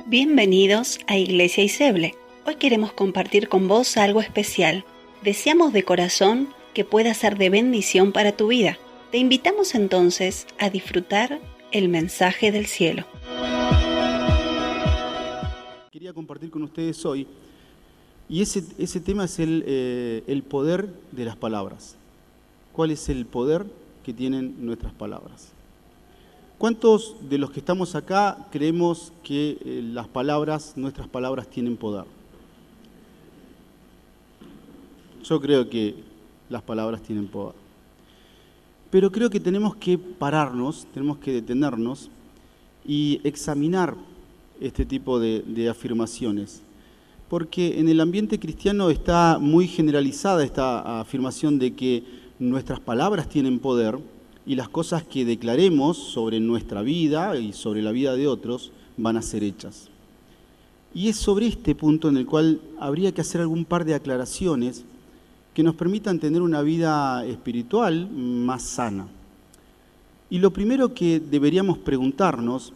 Bienvenidos a Iglesia Iseble. Hoy queremos compartir con vos algo especial. Deseamos de corazón que pueda ser de bendición para tu vida. Te invitamos entonces a disfrutar el mensaje del cielo. Quería compartir con ustedes hoy, y ese tema es el poder de las palabras. ¿Cuál es el poder que tienen nuestras palabras? ¿Cuántos de los que estamos acá creemos que nuestras palabras tienen poder? Yo creo que las palabras tienen poder. Pero creo que tenemos que pararnos, tenemos que detenernos y examinar este tipo de afirmaciones. Porque en el ambiente cristiano está muy generalizada esta afirmación de que nuestras palabras tienen poder y las cosas que declaremos sobre nuestra vida y sobre la vida de otros van a ser hechas. Y es sobre este punto en el cual habría que hacer algún par de aclaraciones que nos permitan tener una vida espiritual más sana. Y lo primero que deberíamos preguntarnos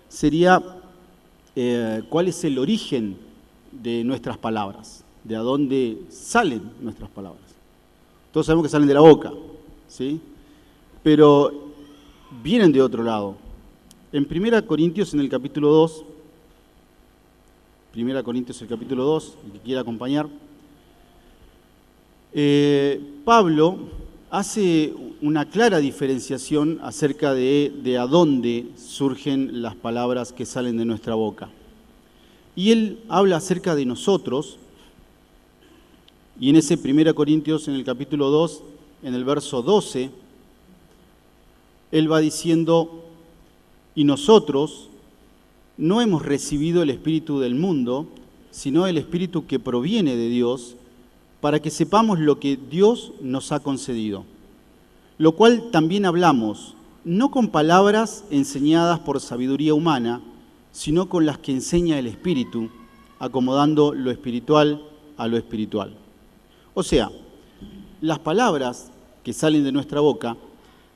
sería cuál es el origen de nuestras palabras, de a dónde salen nuestras palabras. Todos sabemos que salen de la boca, ¿sí? Pero vienen de otro lado. En 1 Corintios, en el capítulo 2, 1 Corintios, el capítulo 2, el que quiera acompañar, Pablo hace una clara diferenciación acerca de a dónde surgen las palabras que salen de nuestra boca. Y él habla acerca de nosotros, y en ese 1 Corintios, en el capítulo 2, en el verso 12, él va diciendo, y nosotros no hemos recibido el espíritu del mundo, sino el espíritu que proviene de Dios, para que sepamos lo que Dios nos ha concedido. Lo cual también hablamos, no con palabras enseñadas por sabiduría humana, sino con las que enseña el Espíritu, acomodando lo espiritual a lo espiritual. O sea, las palabras que salen de nuestra boca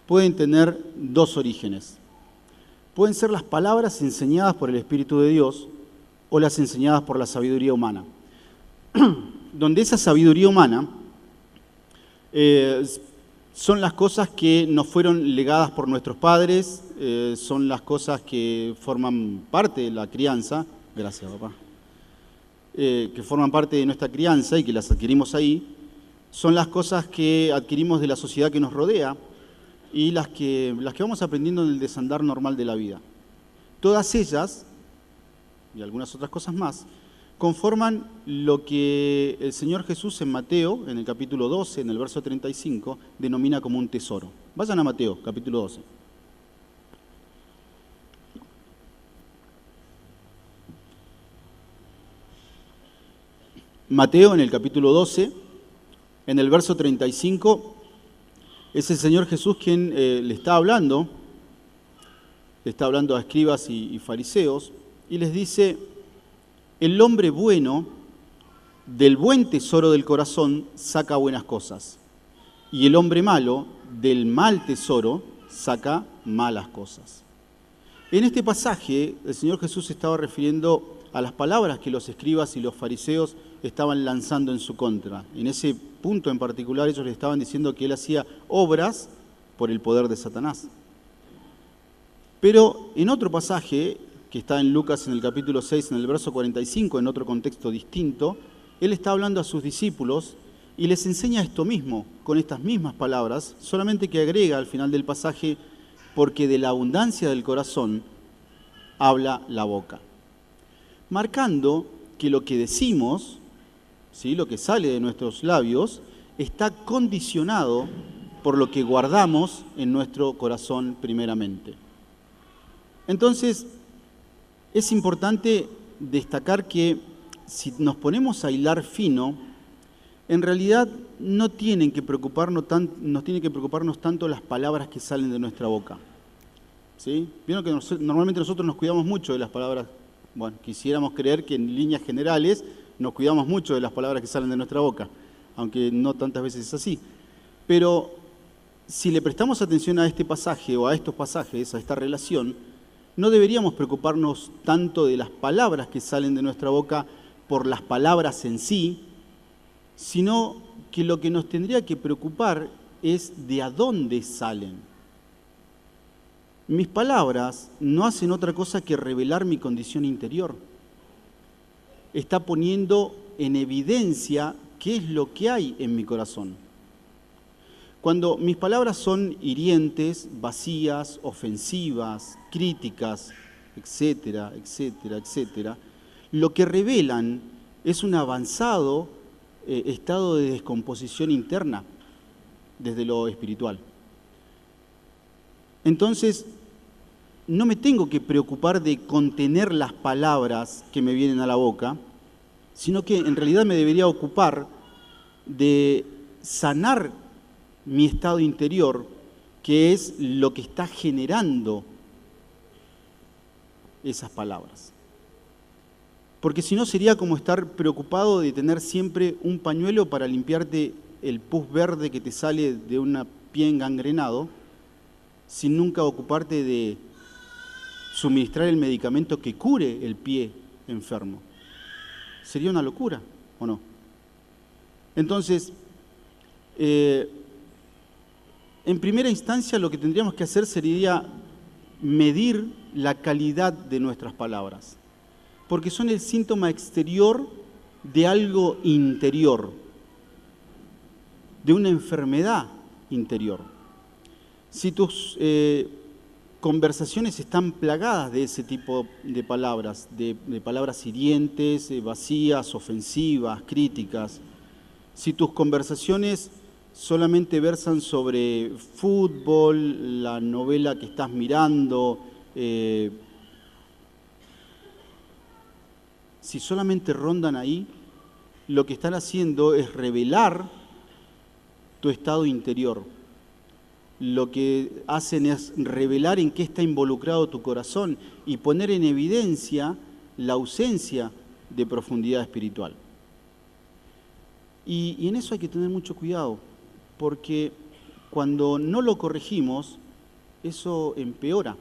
pueden tener dos orígenes. Pueden ser las palabras enseñadas por el Espíritu de Dios o las enseñadas por la sabiduría humana. Donde esa sabiduría humana son las cosas que nos fueron legadas por nuestros padres, son las cosas que forman parte de la crianza, gracias papá, que forman parte de nuestra crianza y que las adquirimos ahí, son las cosas que adquirimos de la sociedad que nos rodea y las que vamos aprendiendo en el desandar normal de la vida. Todas ellas, y algunas otras cosas más, conforman lo que el Señor Jesús en Mateo, en el capítulo 12, en el verso 35, denomina como un tesoro. Vayan a Mateo, capítulo 12. Mateo, en el capítulo 12, en el verso 35, es el Señor Jesús quien le está hablando a escribas y fariseos, y les dice: el hombre bueno del buen tesoro del corazón saca buenas cosas, y el hombre malo del mal tesoro saca malas cosas. En este pasaje el Señor Jesús se estaba refiriendo a las palabras que los escribas y los fariseos estaban lanzando en su contra. En ese punto en particular ellos le estaban diciendo que él hacía obras por el poder de Satanás. Pero en otro pasaje, que está en Lucas en el capítulo 6, en el verso 45, en otro contexto distinto, él está hablando a sus discípulos y les enseña esto mismo, con estas mismas palabras, solamente que agrega al final del pasaje, porque de la abundancia del corazón habla la boca. Marcando que lo que decimos, ¿sí?, lo que sale de nuestros labios, está condicionado por lo que guardamos en nuestro corazón primeramente. Entonces, es importante destacar que si nos ponemos a hilar fino, en realidad no tienen que preocuparnos tanto las palabras que salen de nuestra boca. ¿Sí? Vieron que normalmente nosotros nos cuidamos mucho de las palabras. Bueno, quisiéramos creer que en líneas generales nos cuidamos mucho de las palabras que salen de nuestra boca, aunque no tantas veces es así. Pero si le prestamos atención a este pasaje o a estos pasajes, a esta relación, no deberíamos preocuparnos tanto de las palabras que salen de nuestra boca por las palabras en sí, sino que lo que nos tendría que preocupar es de a dónde salen. Mis palabras no hacen otra cosa que revelar mi condición interior. Está poniendo en evidencia qué es lo que hay en mi corazón. Cuando mis palabras son hirientes, vacías, ofensivas, críticas, etcétera, etcétera, etcétera, lo que revelan es un avanzado estado de descomposición interna desde lo espiritual. Entonces, no me tengo que preocupar de contener las palabras que me vienen a la boca, sino que en realidad me debería ocupar de sanar mi estado interior, que es lo que está generando esas palabras. Porque si no sería como estar preocupado de tener siempre un pañuelo para limpiarte el pus verde que te sale de un pie engangrenado, sin nunca ocuparte de suministrar el medicamento que cure el pie enfermo. Sería una locura, ¿o no? Entonces, en primera instancia lo que tendríamos que hacer sería medir la calidad de nuestras palabras, porque son el síntoma exterior de algo interior, de una enfermedad interior. Si tus conversaciones están plagadas de ese tipo de palabras, de palabras hirientes, vacías, ofensivas, críticas, si tus conversaciones solamente versan sobre fútbol, la novela que estás mirando, si solamente rondan ahí, lo que están haciendo es revelar tu estado interior. Lo que hacen es revelar en qué está involucrado tu corazón y poner en evidencia la ausencia de profundidad espiritual. Y en eso hay que tener mucho cuidado, porque cuando no lo corregimos, eso empeora.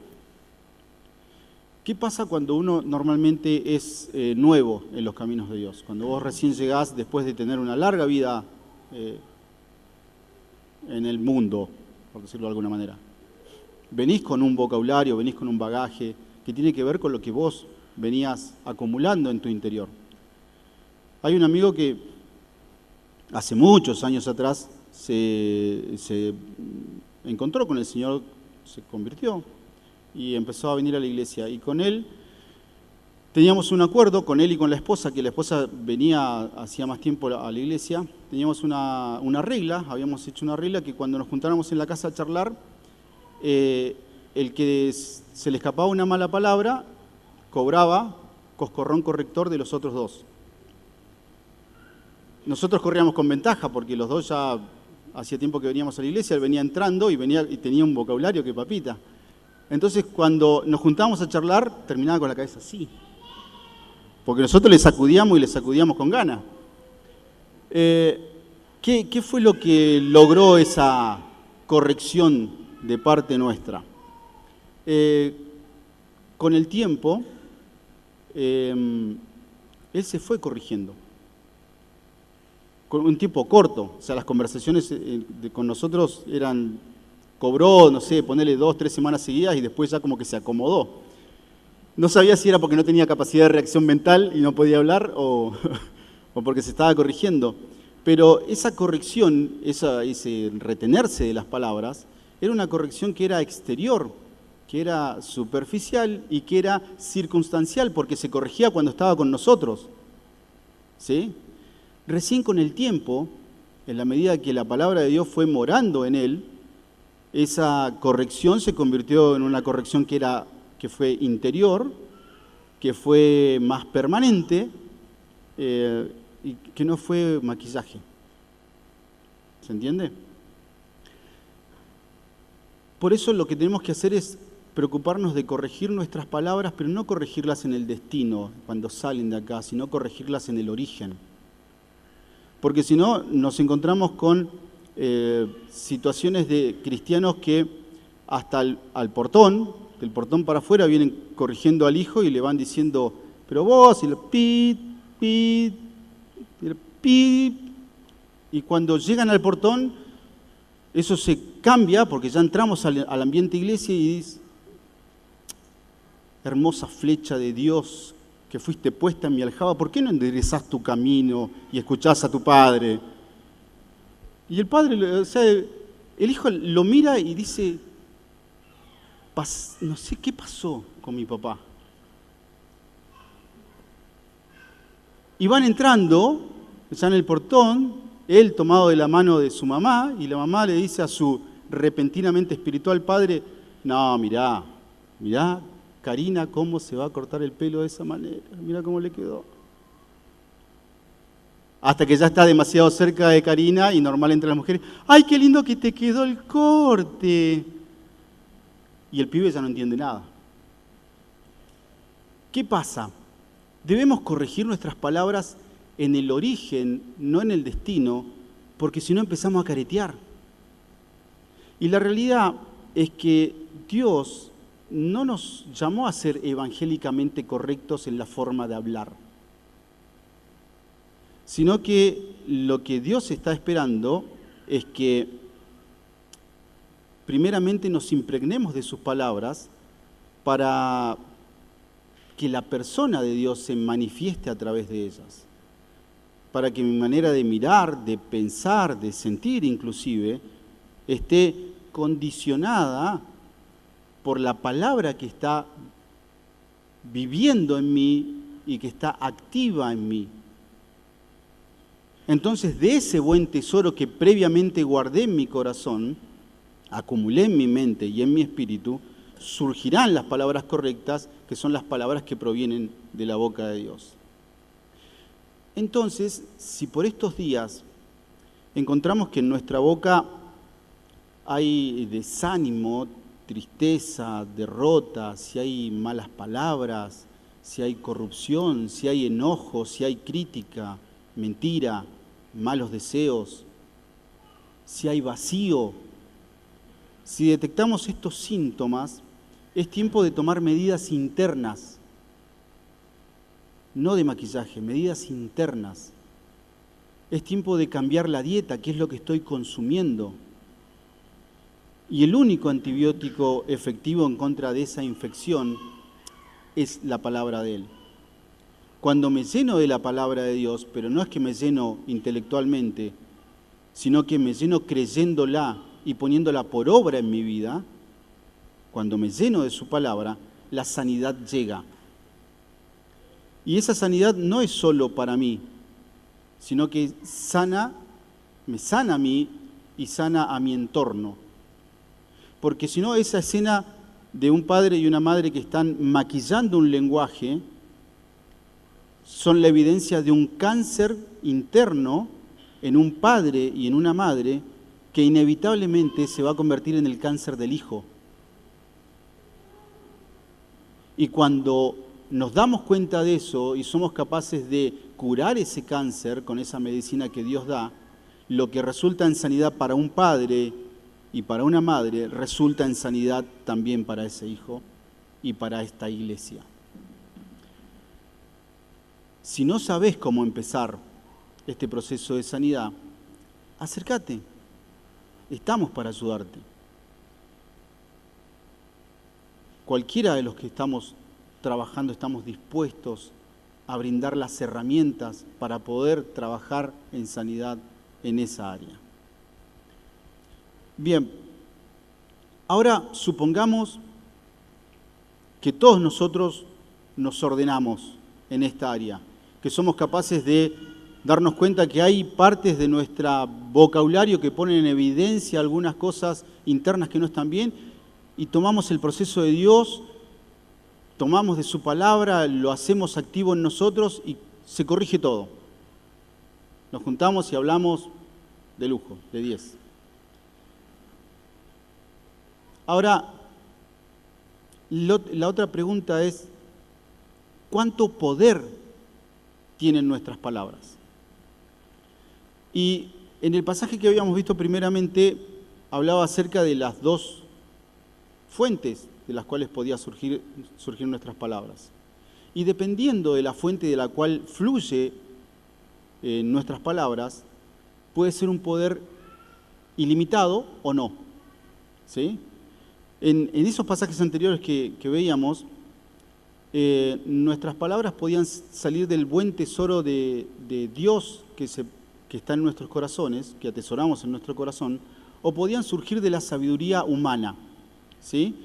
¿Qué pasa cuando uno normalmente es nuevo en los caminos de Dios? Cuando vos recién llegás después de tener una larga vida en el mundo, por decirlo de alguna manera. Venís con un vocabulario, venís con un bagaje que tiene que ver con lo que vos venías acumulando en tu interior. Hay un amigo que hace muchos años atrás se encontró con el Señor, se convirtió y empezó a venir a la iglesia. Y con él teníamos un acuerdo, con él y con la esposa, que la esposa venía hacía más tiempo a la iglesia. Teníamos una regla, habíamos hecho una regla que cuando nos juntáramos en la casa a charlar, el que se le escapaba una mala palabra, cobraba coscorrón corrector de los otros dos. Nosotros corríamos con ventaja porque los dos ya hacía tiempo que veníamos a la iglesia, él venía entrando y tenía un vocabulario que papita. Entonces cuando nos juntábamos a charlar, terminaba con la cabeza así, porque nosotros le sacudíamos y le sacudíamos con ganas. ¿Qué fue lo que logró esa corrección de parte nuestra? Con el tiempo, él se fue corrigiendo. Con un tiempo corto, o sea, las conversaciones con nosotros cobró, no sé, ponerle 2, 3 semanas seguidas y después ya como que se acomodó. No sabía si era porque no tenía capacidad de reacción mental y no podía hablar o porque se estaba corrigiendo. Pero esa corrección, ese retenerse de las palabras, era una corrección que era exterior, que era superficial y que era circunstancial, porque se corregía cuando estaba con nosotros. ¿Sí? Recién con el tiempo, en la medida que la palabra de Dios fue morando en él, esa corrección se convirtió en una corrección que fue interior, que fue más permanente y que no fue maquillaje. ¿Se entiende? Por eso lo que tenemos que hacer es preocuparnos de corregir nuestras palabras, pero no corregirlas en el destino, cuando salen de acá, sino corregirlas en el origen. Porque si no, nos encontramos con situaciones de cristianos que hasta al portón del portón para afuera vienen corrigiendo al hijo y le van diciendo, pero vos, y lo pit, pit, y el pit. Y cuando llegan al portón, eso se cambia porque ya entramos al ambiente iglesia y dice, hermosa flecha de Dios que fuiste puesta en mi aljaba, ¿por qué no enderezás tu camino y escuchás a tu padre? Y el padre, o sea, el hijo lo mira y dice, no sé qué pasó con mi papá. Y van entrando, ya en el portón, él tomado de la mano de su mamá, y la mamá le dice a su repentinamente espiritual padre, no, mirá, Karina, cómo se va a cortar el pelo de esa manera, mirá cómo le quedó. Hasta que ya está demasiado cerca de Karina y normal entre las mujeres, ¡ay, qué lindo que te quedó el corte! Y el pibe ya no entiende nada. ¿Qué pasa? Debemos corregir nuestras palabras en el origen, no en el destino, porque si no empezamos a caretear. Y la realidad es que Dios no nos llamó a ser evangélicamente correctos en la forma de hablar, sino que lo que Dios está esperando es que primeramente nos impregnemos de sus palabras para que la persona de Dios se manifieste a través de ellas, para que mi manera de mirar, de pensar, de sentir inclusive, esté condicionada por la palabra que está viviendo en mí y que está activa en mí. Entonces, de ese buen tesoro que previamente guardé en mi corazón, acumulé en mi mente y en mi espíritu, surgirán las palabras correctas, que son las palabras que provienen de la boca de Dios. Entonces, si por estos días encontramos que en nuestra boca hay desánimo, tristeza, derrota, si hay malas palabras, si hay corrupción, si hay enojo, si hay crítica, mentira, malos deseos, si hay vacío, si detectamos estos síntomas, es tiempo de tomar medidas internas, no de maquillaje, medidas internas. Es tiempo de cambiar la dieta, qué es lo que estoy consumiendo. Y el único antibiótico efectivo en contra de esa infección es la palabra de Él. Cuando me lleno de la palabra de Dios, pero no es que me lleno intelectualmente, sino que me lleno creyéndola y poniéndola por obra en mi vida, cuando me lleno de su palabra, la sanidad llega. Y esa sanidad no es solo para mí, sino que me sana a mí y sana a mi entorno. Porque si no, esa escena de un padre y una madre que están maquillando un lenguaje son la evidencia de un cáncer interno en un padre y en una madre que inevitablemente se va a convertir en el cáncer del hijo. Y cuando nos damos cuenta de eso y somos capaces de curar ese cáncer con esa medicina que Dios da, lo que resulta en sanidad para un padre y para una madre, resulta en sanidad también para ese hijo y para esta iglesia. Si no sabes cómo empezar este proceso de sanidad, acércate. Estamos para ayudarte. Cualquiera de los que estamos trabajando estamos dispuestos a brindar las herramientas para poder trabajar en sanidad en esa área. Bien, ahora supongamos que todos nosotros nos ordenamos en esta área, que somos capaces de darnos cuenta que hay partes de nuestro vocabulario que ponen en evidencia algunas cosas internas que no están bien, y tomamos el proceso de Dios, tomamos de su palabra, lo hacemos activo en nosotros y se corrige todo. Nos juntamos y hablamos de lujo, de 10. Ahora, la otra pregunta es, ¿cuánto poder tienen nuestras palabras? Y en el pasaje que habíamos visto primeramente, hablaba acerca de las dos fuentes de las cuales podía surgir nuestras palabras. Y dependiendo de la fuente de la cual fluye nuestras palabras, puede ser un poder ilimitado o no. ¿Sí? En esos pasajes anteriores que veíamos, nuestras palabras podían salir del buen tesoro de Dios que está en nuestros corazones, que atesoramos en nuestro corazón, o podían surgir de la sabiduría humana, ¿sí?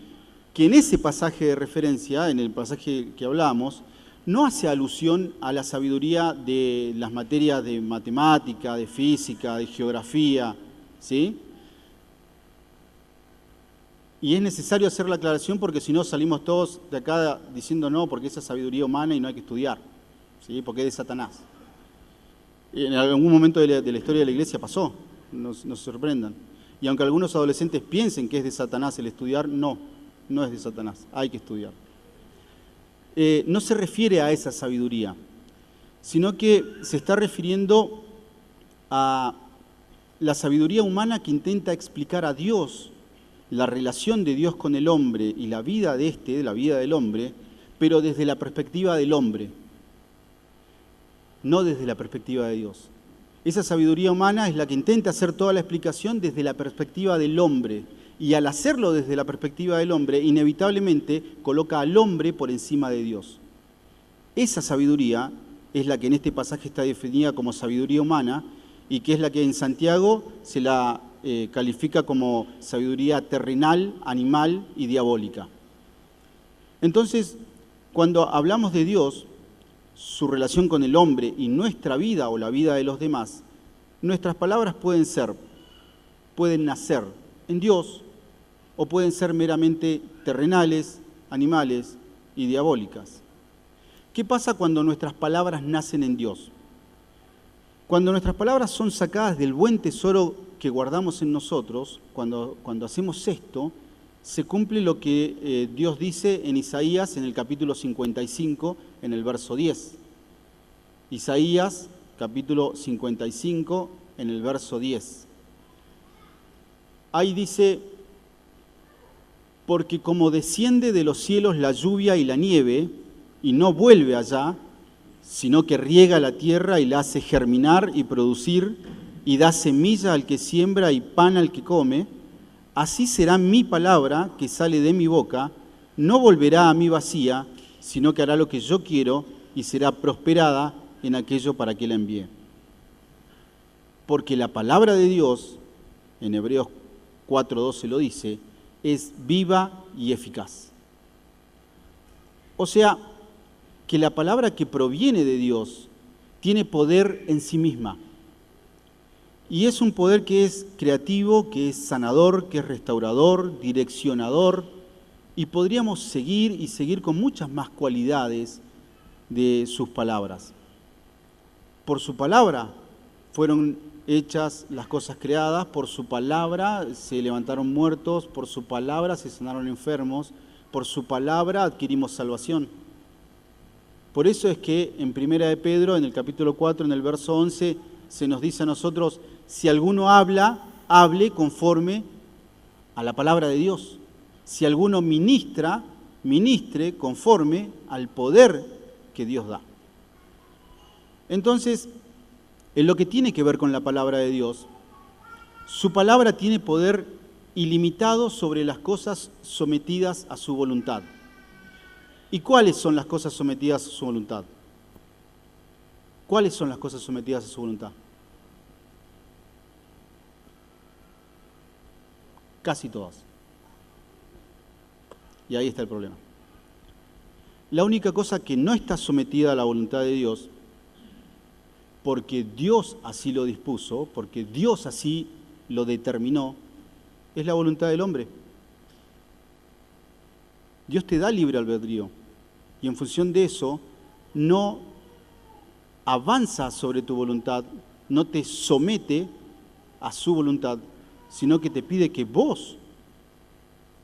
Que en ese pasaje de referencia, en el pasaje que hablábamos, no hace alusión a la sabiduría de las materias de matemática, de física, de geografía, ¿sí? Y es necesario hacer la aclaración porque si no salimos todos de acá diciendo no, porque esa es sabiduría humana y no hay que estudiar, ¿sí? Porque es de Satanás. En algún momento de la historia de la iglesia pasó, no se sorprendan. Y aunque algunos adolescentes piensen que es de Satanás el estudiar, no es de Satanás, hay que estudiar. No se refiere a esa sabiduría, sino que se está refiriendo a la sabiduría humana que intenta explicar a Dios, la relación de Dios con el hombre y la vida de la vida del hombre, pero desde la perspectiva del hombre, no desde la perspectiva de Dios. Esa sabiduría humana es la que intenta hacer toda la explicación desde la perspectiva del hombre, y al hacerlo desde la perspectiva del hombre, inevitablemente coloca al hombre por encima de Dios. Esa sabiduría es la que en este pasaje está definida como sabiduría humana, y que es la que en Santiago se la califica como sabiduría terrenal, animal y diabólica. Entonces, cuando hablamos de Dios, su relación con el hombre y nuestra vida o la vida de los demás, nuestras palabras pueden nacer en Dios o pueden ser meramente terrenales, animales y diabólicas. ¿Qué pasa cuando nuestras palabras nacen en Dios? Cuando nuestras palabras son sacadas del buen tesoro que guardamos en nosotros, cuando hacemos esto, se cumple lo que Dios dice en Isaías, en el capítulo 55, en el verso 10. Isaías, capítulo 55, en el verso 10. Ahí dice: porque como desciende de los cielos la lluvia y la nieve, y no vuelve allá, sino que riega la tierra y la hace germinar y producir, y da semilla al que siembra y pan al que come, así será mi palabra que sale de mi boca, no volverá a mí vacía, sino que hará lo que yo quiero y será prosperada en aquello para que la envíe. Porque la palabra de Dios, en Hebreos 4:12 lo dice, es viva y eficaz. O sea, que la palabra que proviene de Dios tiene poder en sí misma. Y es un poder que es creativo, que es sanador, que es restaurador, direccionador, y podríamos seguir con muchas más cualidades de sus palabras. Por su palabra fueron hechas las cosas creadas, por su palabra se levantaron muertos, por su palabra se sanaron enfermos, por su palabra adquirimos salvación. Por eso es que en 1 de Pedro, en el capítulo 4, en el verso 11, se nos dice a nosotros: si alguno habla, hable conforme a la palabra de Dios. Si alguno ministra, ministre conforme al poder que Dios da. Entonces, en lo que tiene que ver con la palabra de Dios, su palabra tiene poder ilimitado sobre las cosas sometidas a su voluntad. ¿Y cuáles son las cosas sometidas a su voluntad? ¿Cuáles son las cosas sometidas a su voluntad? Casi todas. Y ahí está el problema. La única cosa que no está sometida a la voluntad de Dios, porque Dios así lo dispuso, porque Dios así lo determinó, es la voluntad del hombre. Dios te da libre albedrío y en función de eso no avanza sobre tu voluntad, no te somete a su voluntad, sino que te pide que vos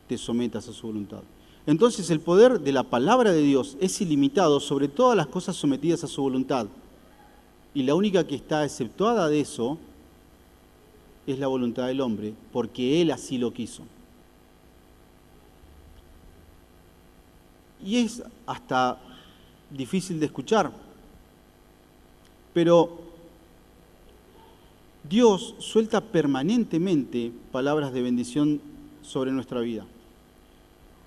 te sometas a su voluntad. Entonces el poder de la palabra de Dios es ilimitado sobre todas las cosas sometidas a su voluntad. Y la única que está exceptuada de eso es la voluntad del hombre, porque Él así lo quiso. y es hasta difícil de escuchar. Pero Dios suelta permanentemente palabras de bendición sobre nuestra vida.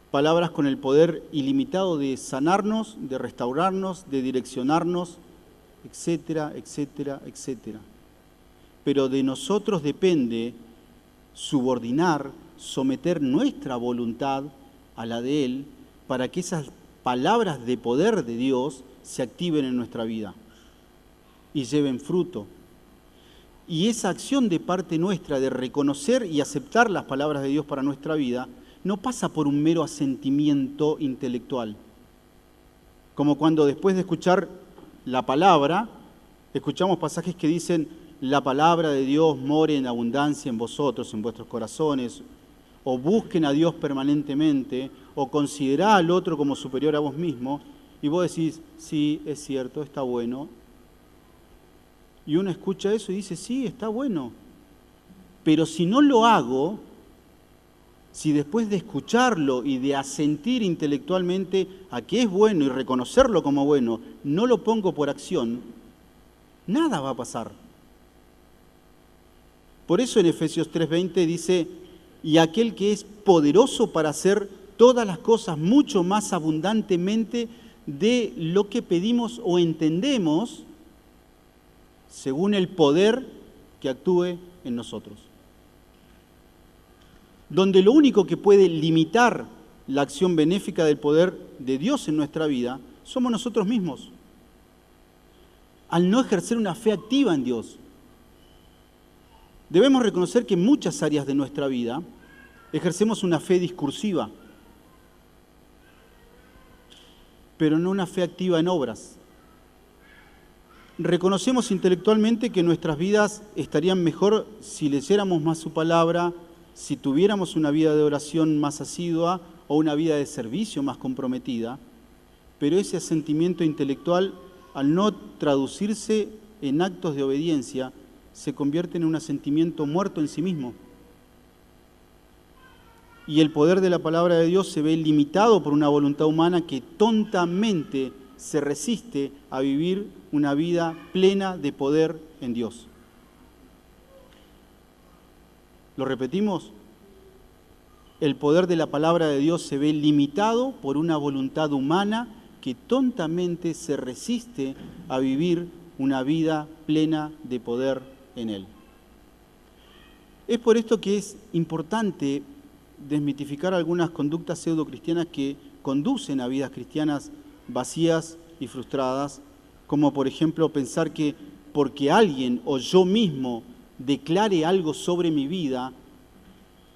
Palabras con el poder ilimitado de sanarnos, de restaurarnos, de direccionarnos, etcétera, etcétera, etcétera. Pero de nosotros depende subordinar, someter nuestra voluntad a la de Él para que esas palabras de poder de Dios se activen en nuestra vida y lleven fruto. Y esa acción de parte nuestra de reconocer y aceptar las palabras de Dios para nuestra vida no pasa por un mero asentimiento intelectual. Como cuando después de escuchar la palabra, escuchamos pasajes que dicen: la palabra de Dios more en abundancia en vosotros, en vuestros corazones, o busquen a Dios permanentemente, o considerá al otro como superior a vos mismo, y vos decís: sí, es cierto, está bueno. Y uno escucha eso y dice: sí, está bueno. Pero si no lo hago, si después de escucharlo y de asentir intelectualmente a que es bueno y reconocerlo como bueno, no lo pongo por acción, nada va a pasar. Por eso en Efesios 3:20 dice: y aquel que es poderoso para hacer todas las cosas mucho más abundantemente de lo que pedimos o entendemos, según el poder que actúe en nosotros. Donde lo único que puede limitar la acción benéfica del poder de Dios en nuestra vida somos nosotros mismos, al no ejercer una fe activa en Dios. Debemos reconocer que en muchas áreas de nuestra vida ejercemos una fe discursiva, pero no una fe activa en obras. Reconocemos intelectualmente que nuestras vidas estarían mejor si leyéramos más su palabra, si tuviéramos una vida de oración más asidua o una vida de servicio más comprometida, pero ese asentimiento intelectual, al no traducirse en actos de obediencia, se convierte en un asentimiento muerto en sí mismo. Y el poder de la palabra de Dios se ve limitado por una voluntad humana que tontamente se resiste a vivir una vida plena de poder en Dios. ¿Lo repetimos? El poder de la palabra de Dios se ve limitado por una voluntad humana que tontamente se resiste a vivir una vida plena de poder en Él. Es por esto que es importante desmitificar algunas conductas pseudo-cristianas que conducen a vidas cristianas vacías y frustradas, como por ejemplo pensar que porque alguien o yo mismo declare algo sobre mi vida,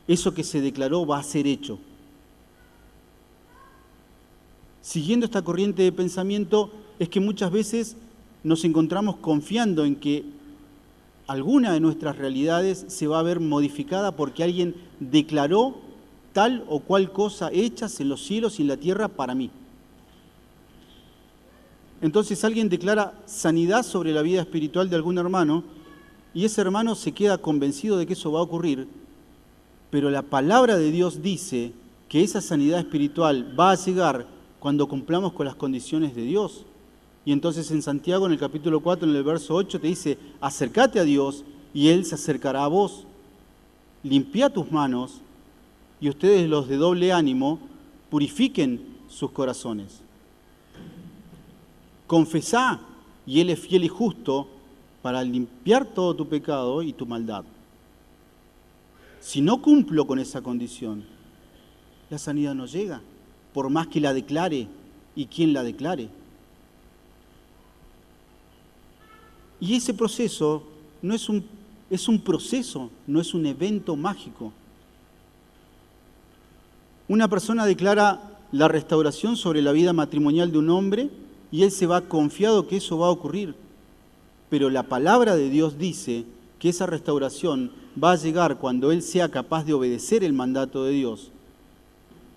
eso que se declaró va a ser hecho. Siguiendo esta corriente de pensamiento es que muchas veces nos encontramos confiando en que alguna de nuestras realidades se va a ver modificada porque alguien declaró tal o cual cosa hechas en los cielos y en la tierra para mí. Entonces alguien declara sanidad sobre la vida espiritual de algún hermano y ese hermano se queda convencido de que eso va a ocurrir, pero la palabra de Dios dice que esa sanidad espiritual va a llegar cuando cumplamos con las condiciones de Dios. Y entonces en Santiago, en el capítulo 4, en el verso 8, te dice: acércate a Dios y Él se acercará a vos. Limpia tus manos y ustedes, los de doble ánimo, purifiquen sus corazones. Confesá y Él es fiel y justo para limpiar todo tu pecado y tu maldad. Si no cumplo con esa condición, la sanidad no llega, por más que la declare y quien la declare. Y ese proceso es un proceso, no es un evento mágico. Una persona declara la restauración sobre la vida matrimonial de un hombre y él se va confiado que eso va a ocurrir. Pero la palabra de Dios dice que esa restauración va a llegar cuando él sea capaz de obedecer el mandato de Dios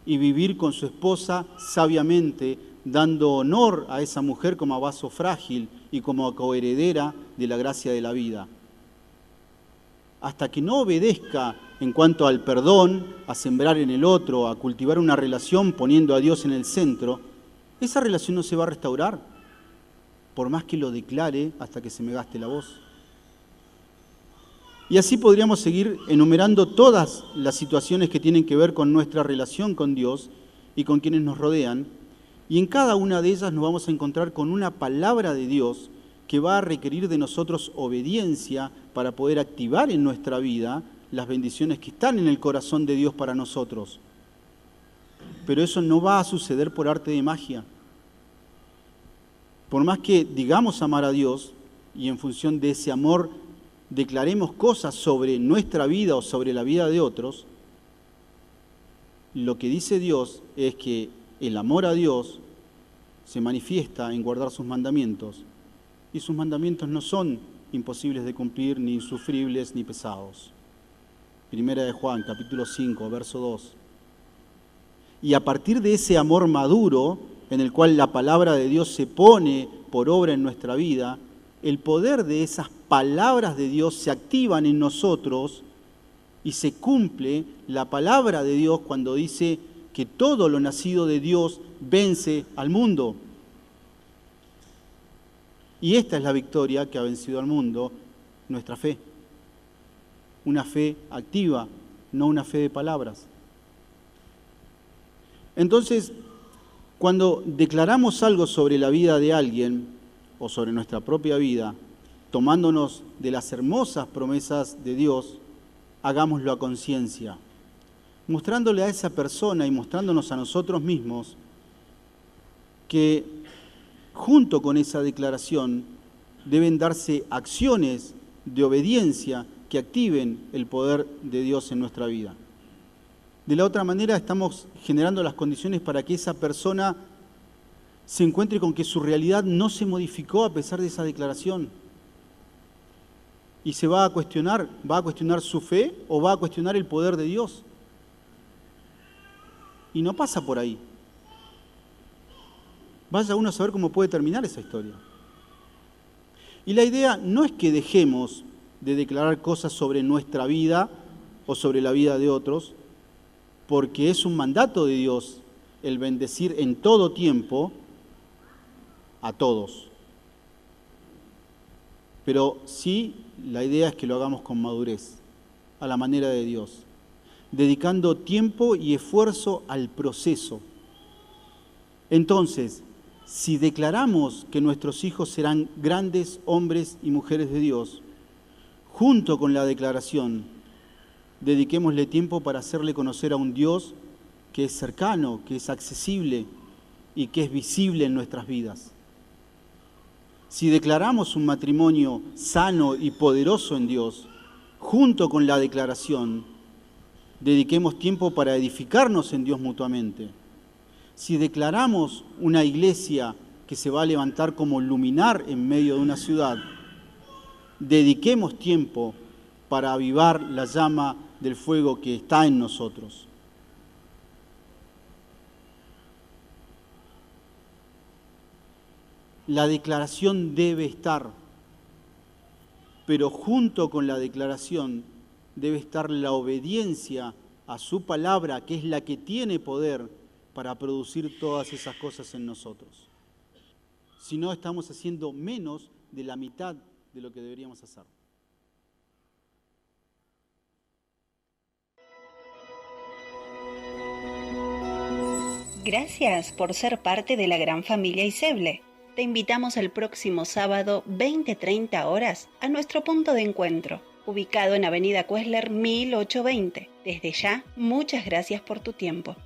y vivir con su esposa sabiamente, dando honor a esa mujer como a vaso frágil y como coheredera de la gracia de la vida. Hasta que no obedezca en cuanto al perdón, a sembrar en el otro, a cultivar una relación poniendo a Dios en el centro, esa relación no se va a restaurar, por más que lo declare hasta que se me gaste la voz. Y así podríamos seguir enumerando todas las situaciones que tienen que ver con nuestra relación con Dios y con quienes nos rodean, y en cada una de ellas nos vamos a encontrar con una palabra de Dios que va a requerir de nosotros obediencia para poder activar en nuestra vida las bendiciones que están en el corazón de Dios para nosotros. Pero eso no va a suceder por arte de magia. Por más que digamos amar a Dios y en función de ese amor declaremos cosas sobre nuestra vida o sobre la vida de otros, lo que dice Dios es que el amor a Dios se manifiesta en guardar sus mandamientos, y sus mandamientos no son imposibles de cumplir, ni insufribles, ni pesados. Primera de Juan, capítulo 5, verso 2. Y a partir de ese amor maduro, en el cual la palabra de Dios se pone por obra en nuestra vida, el poder de esas palabras de Dios se activan en nosotros y se cumple la palabra de Dios cuando dice que todo lo nacido de Dios vence al mundo. Y esta es la victoria que ha vencido al mundo, nuestra fe. Una fe activa, no una fe de palabras. Entonces, cuando declaramos algo sobre la vida de alguien o sobre nuestra propia vida, tomándonos de las hermosas promesas de Dios, hagámoslo a conciencia, mostrándole a esa persona y mostrándonos a nosotros mismos que junto con esa declaración deben darse acciones de obediencia que activen el poder de Dios en nuestra vida. De la otra manera estamos generando las condiciones para que esa persona se encuentre con que su realidad no se modificó a pesar de esa declaración. Y se va a cuestionar su fe o va a cuestionar el poder de Dios. Y no pasa por ahí. Vaya uno a saber cómo puede terminar esa historia. Y la idea no es que dejemos de declarar cosas sobre nuestra vida o sobre la vida de otros, porque es un mandato de Dios el bendecir en todo tiempo a todos. Pero sí, la idea es que lo hagamos con madurez, a la manera de Dios, dedicando tiempo y esfuerzo al proceso. Entonces, si declaramos que nuestros hijos serán grandes hombres y mujeres de Dios, junto con la declaración, dediquémosle tiempo para hacerle conocer a un Dios que es cercano, que es accesible y que es visible en nuestras vidas. Si declaramos un matrimonio sano y poderoso en Dios, junto con la declaración, dediquemos tiempo para edificarnos en Dios mutuamente. Si declaramos una iglesia que se va a levantar como luminar en medio de una ciudad, dediquemos tiempo para avivar la llama del fuego que está en nosotros. La declaración debe estar, pero junto con la declaración debe estar la obediencia a su palabra, que es la que tiene poder para producir todas esas cosas en nosotros. Si no, estamos haciendo menos de la mitad de lo que deberíamos hacer. Gracias por ser parte de la gran familia Iseble. Te invitamos el próximo sábado 20:30 horas a nuestro punto de encuentro, ubicado en Avenida Cuesler 1820. Desde ya, muchas gracias por tu tiempo.